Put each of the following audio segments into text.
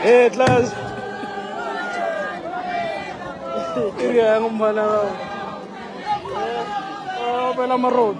Atlas. Kaya akong malaw. Pala marod.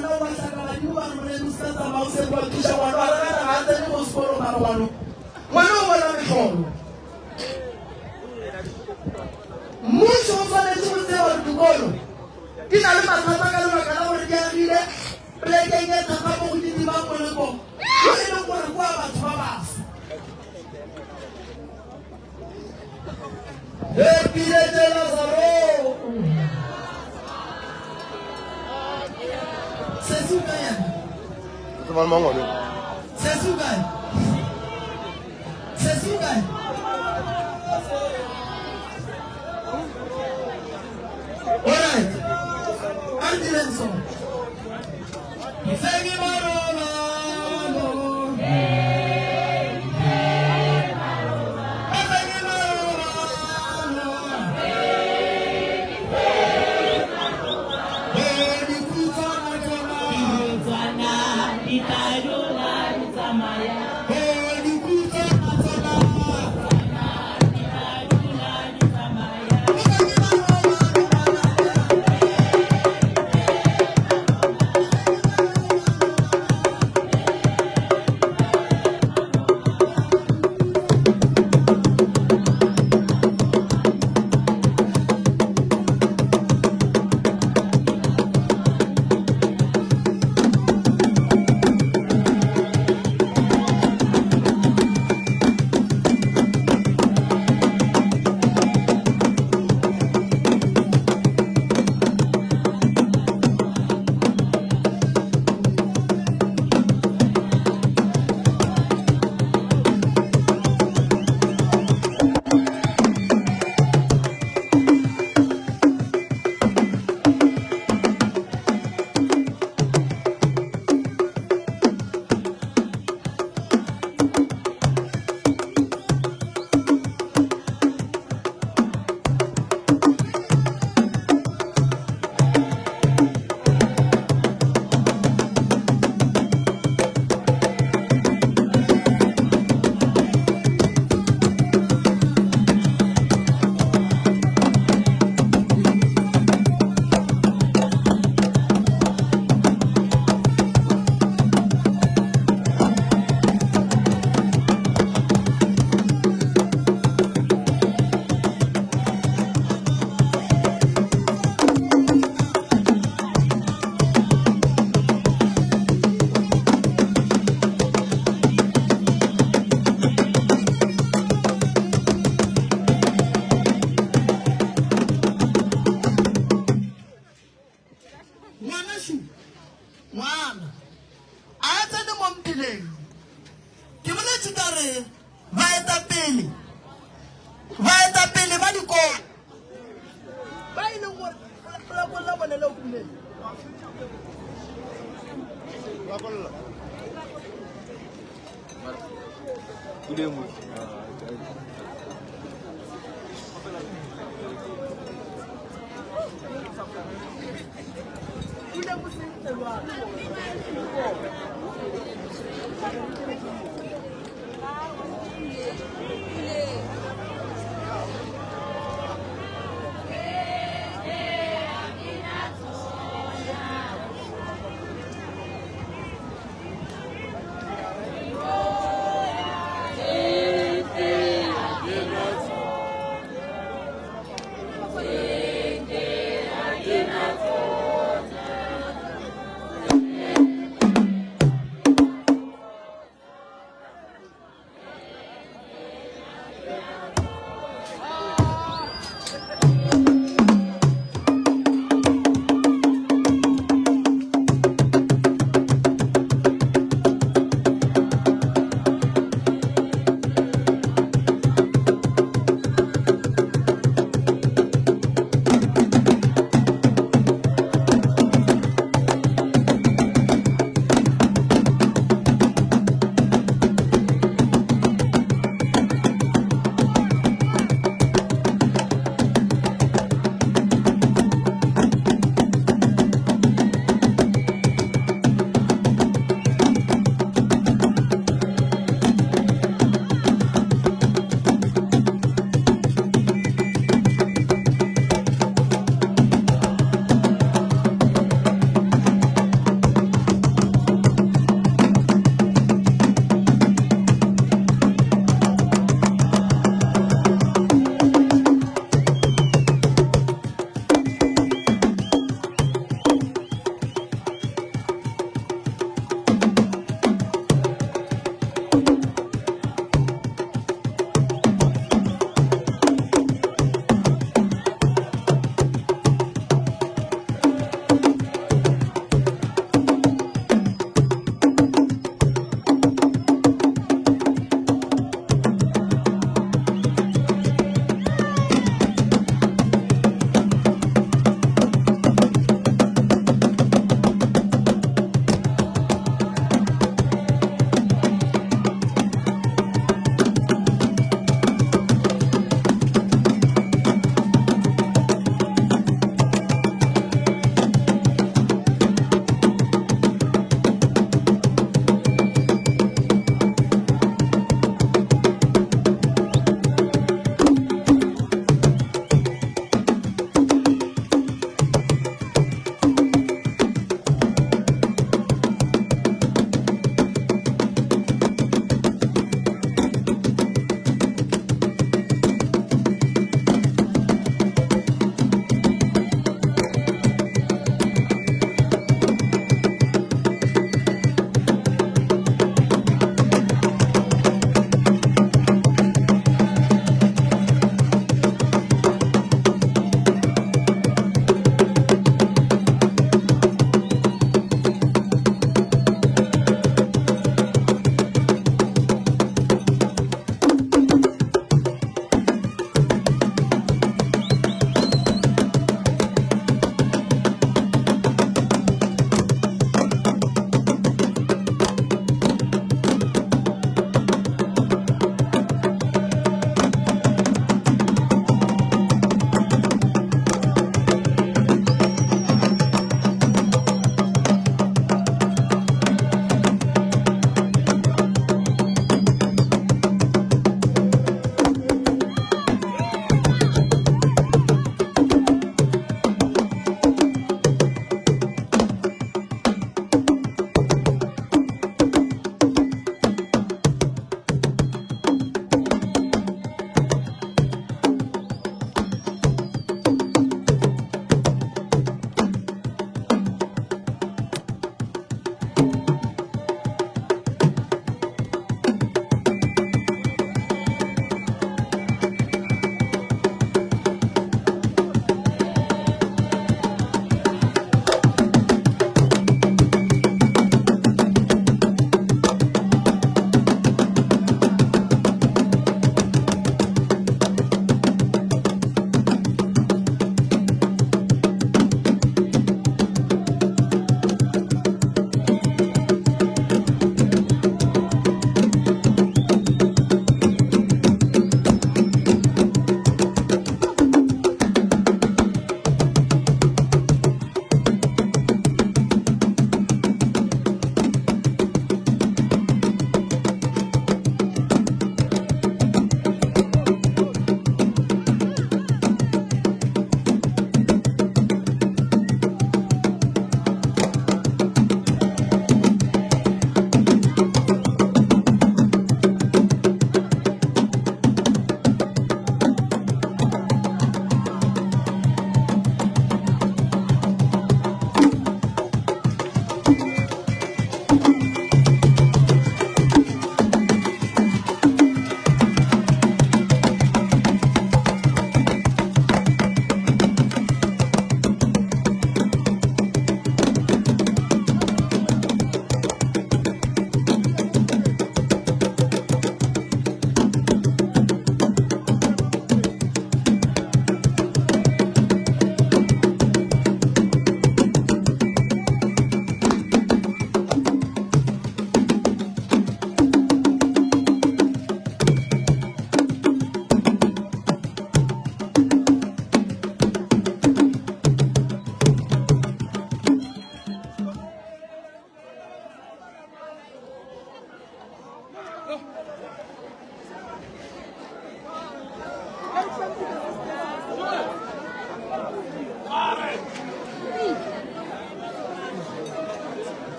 mwana wa sakala ni wa mwana mstata mause kwa kisha mwana ana hata ni msporo na mwana wala mikono mwisho ufanye chuze wa tukolo kina lima tataka lima kana wale jangile pleke inge takapo kujiti mambo leko wale ndio kwa watu babasi Pile de Lazaro. C'est Sougaï. C'est Sougaï. C'est Sougaï. Alright. Andy Lenson. Ifegi Maroma.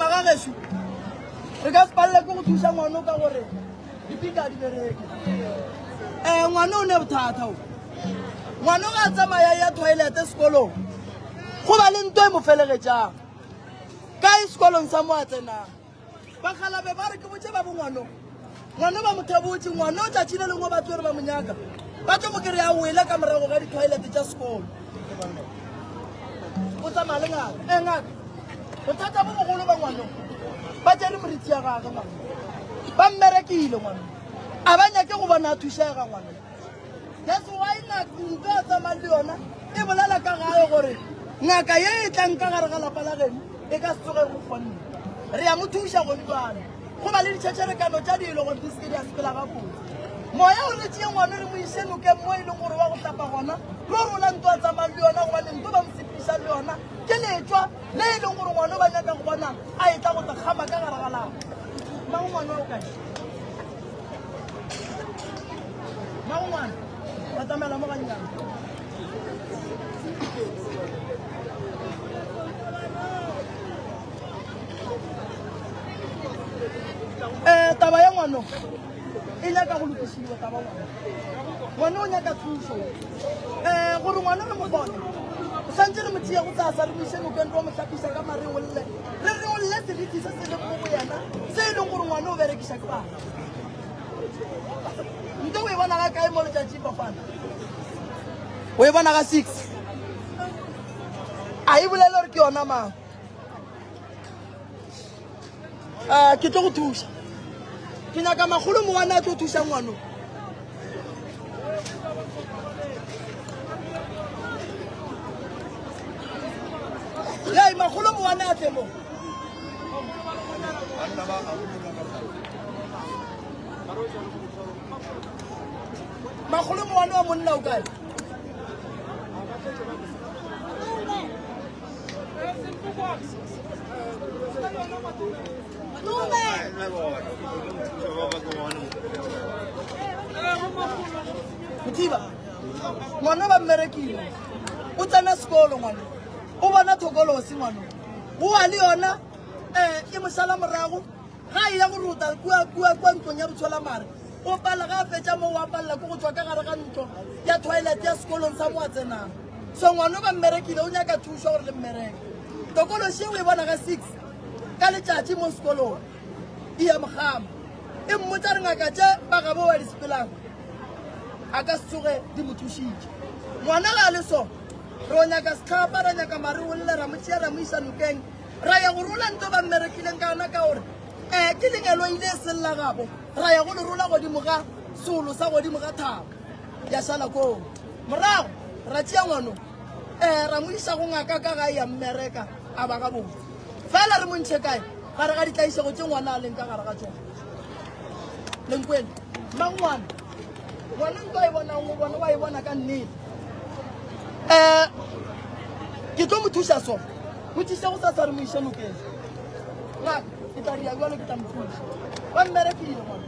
Magagesho re ka spalle go thusa ngwana ka gore dipika di bereke ngwana o ne bothata o ngwana ga tsamaya ya toilet sekolong go ba le ntwe mo felegetsang ka sekolong sa mo a tsena ba khalabe ba re ke botse ba bo ngwana ba mothebotse ngwana o tla tshile le ngo ba tswere ba monyaka ba tlo mo kere ya wele ka morago ga di toilet tsa sekolo o tsamaya le ngaka bothata bo mogolo ba ngwana ba tsere moritsi ya gaga ngwana ba mmerekile ngwana a ba nyake go bona thusega ngwana that's why ntho a tsamaya le yona e bolela ka gae gore ngaka ye e tlang ka gare ga lapa la geno e ka se tsoge go kgonne re ya mo thusa go dibana go ba le ditšhetšherekano tša dilo gore di seke di a sepela ga kotsi moya o re tšee ngwana re mo isenokeng mo e leng gore wa go tapa gona le o rona nto a tsamaya le yona gobane nto ba mo sepisa le yona ke letšwa le e leng gore ngwana o ba nyaka go bona a e tla go tla kgama ka gare ga lapa mago ngwana o kae mago ngwana ba tsamela mo gannyana taba ya ngwana e nyaka go lokisiwa taba ngwana o nyaka thuso gore ngwana re mo bone o santse re mo tšea go tsaya sa re mo isenokeng re wa mo tlhapisa ka mareolle re reolle seriti se se leng mo go yena se e leng gore ngwana o berekisa ke bana nte o e bona ga kae mo letšatšing bafana o e bona ga 6 a e bolele gore ke yona mang ke tlo go thusa ke nyaka magolo mo wana a tlo thusa ngwano lei magolo mo wana a temo magolo mo wana wa monna o kae Mutiba ngwana ba mmerekile o tsena sekolo ngwana o bona thokolosi ngwana o a le yona e mosala morago ga ya go ruta kwa ntlong ya botshola mare o pala ga fetša mo wa palla go tswa ka gare ga ntlo ya toilet ya sekolong sa mo a tsenang so ngwana ba mmerekile o nyaka thuso gore le mmereke tokolosi o e bona ga 6 ka letšatši mo sekolong e ya mogama e mmotsa re ngaka tše ba gabo wa disepelang a ka se tsoge di mo thušitše ngwana ga a le so re o nyaka setlhapa ra nyaka mare o lle ra mo tšea ra mo isa nokeng ra ya go rola nto ba mmerekileng ka ona ka gore ke lengelo ile e selela gabo ra ya go le rola godimo ga solo sa godimo ga thabo ya sala koo morago ra tšea ngwano ra mo isa go ngaka ka gae ya mmereka a ba ga botse fela re montšhe kae gare ga ditlaišego tše ngwana a leng ka gare ga tsona lenkwele mang ngwana ngwana nto a e bonang o bona wa e bona ka nnete ke tlo mo thusa so mo tšise go sa sa re mo ise nokeng ngaka ke tla ria jalo ke tla mo thusa ba mmerekile ngwana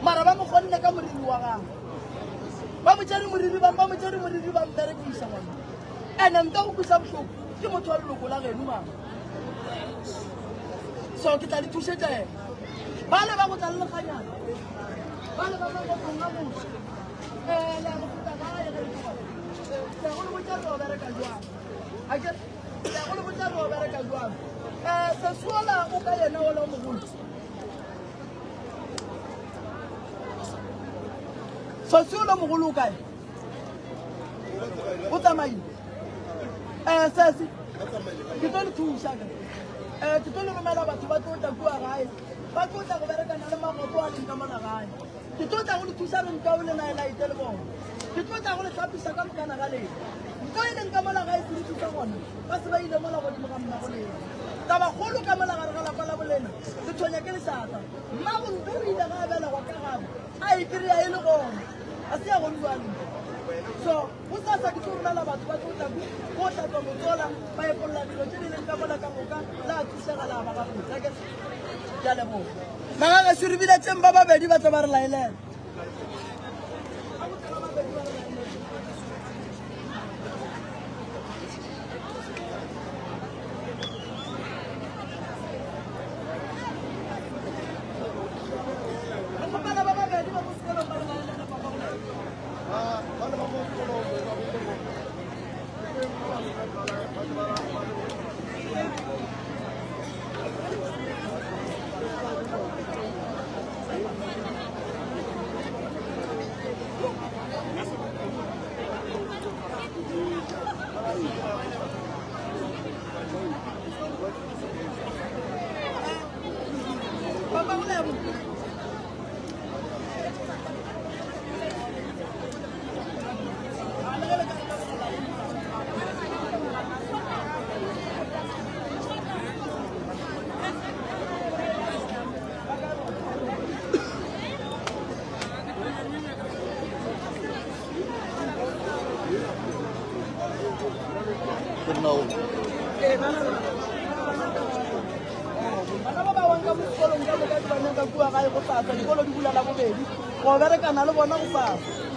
mara ba mo kgonne ka moriri wa gago ba mo tšere moriri ba mmerekisa ngwana ande nka go kusa bohloko ke motho wa leloko la geno mama so ke tla le thusetša ena ba le ba go tla le lekganyana ba le ba ba go tlonga motho le go futa gae ge le go le botša re o bereka jwang ake le go le botša re o bereka jwang sesuola o ka yena o le mogolo sesuola mogolo o kae o tsamaile sesi ke tlo le thusa ke tlo le romela batho ba tlo tla kua gae ba tlo tla go berekana le magopo a leng ka mona gae ke tlo tla go le thusa re nka o le naelaite le bona ke tlo tla go le tlhapisa ka mokana ga lena nka e leng ka mola gae se le thusa gona ba se ba ile mola godimo ga mmago lena tabagolo ka mola gare ga lapa la bolena ke thonya ke lesata mmago nto o ile ga a belegwa ka gago a e kry-a e le gona a se ya gonjwale so go sasa ke tlo romela batho ba tlo tlaku go tlhatswa motsola ba epolola dilo tse di leng ka mola ka moka la a thusegala ba ga botsa ke a leboga magageso re bile tšeng ba babedi ba tlo ba re laelela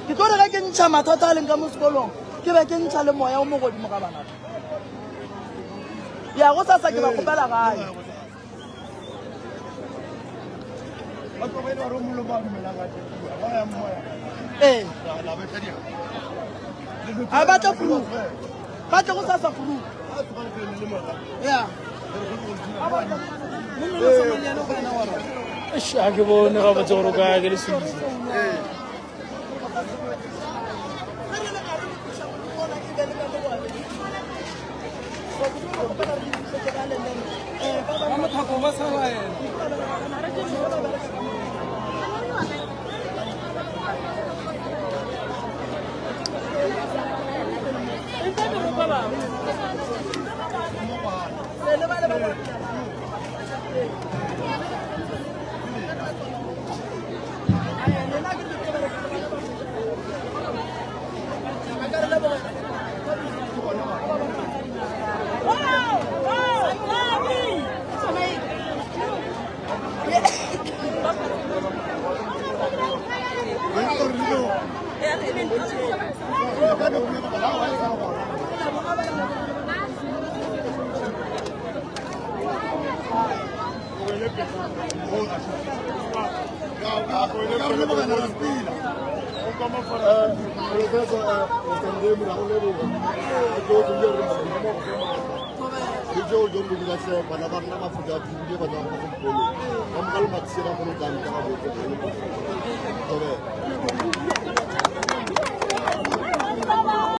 ke tlo re ga ke ntšha mathata a leng ka mo sekolong ke be ke ntšha le moya o mo godimo ga bana ya go sasa ke ba kgopela gae ee a batla furu batle go sasa furu ya a ke bone ga batse gore o kaya ke le sudisa Bana ba rona ba futa di ba na go go. Ba mo ka le matsira go le ka nka go.